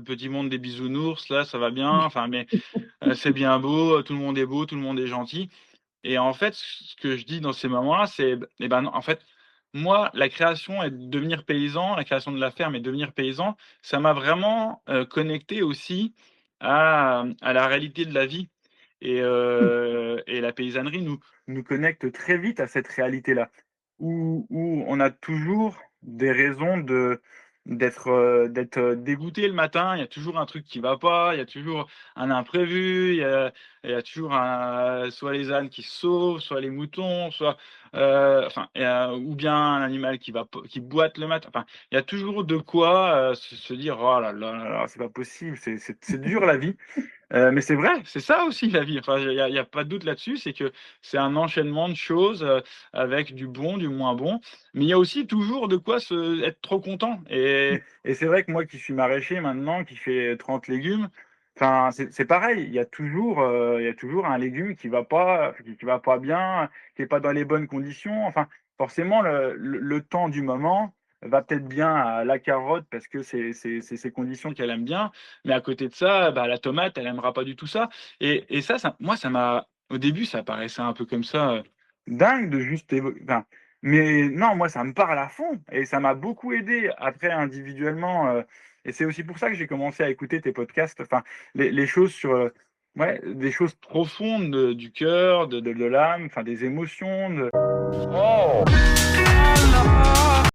petit monde des bisounours, là, ça va bien, enfin, mais c'est bien beau, tout le monde est beau, tout le monde est gentil. Et en fait, ce que je dis dans ces moments-là, c'est eh ben, non, en fait, moi, la création et devenir paysan, la création de la ferme et devenir paysan, ça m'a vraiment, connecté aussi à la réalité de la vie et la paysannerie nous connecte très vite à cette réalité-là, où on a toujours des raisons d'être dégoûté le matin. Il y a toujours un truc qui va pas, il y a toujours un imprévu, il y a toujours soit les ânes qui se sauvent, soit les moutons, soit, enfin, ou bien un animal qui boite le matin. Enfin, il y a toujours de quoi, se dire: «Oh là là là là, c'est pas possible, c'est dur la vie». Mais c'est vrai, c'est ça aussi la vie. Enfin, il y a pas de doute là-dessus, c'est que c'est un enchaînement de choses, avec du bon, du moins bon. Mais il y a aussi toujours de quoi être trop content et c'est vrai que moi qui suis maraîcher maintenant, qui fait 30 légumes, enfin, c'est pareil. Il y a toujours un légume qui va pas bien, qui est pas dans les bonnes conditions. Enfin, forcément le temps du moment va peut-être bien à la carotte parce que c'est ces conditions qu'elle aime bien, mais à côté de ça, bah, la tomate, elle aimera pas du tout ça et ça moi, ça m'a au début, ça paraissait un peu comme ça, dingue de juste enfin, mais non, moi, ça me parle à fond et ça m'a beaucoup aidé après individuellement, et c'est aussi pour ça que j'ai commencé à écouter tes podcasts, enfin, les choses sur, ouais, des choses profondes du cœur, de l'âme, enfin, des émotions, de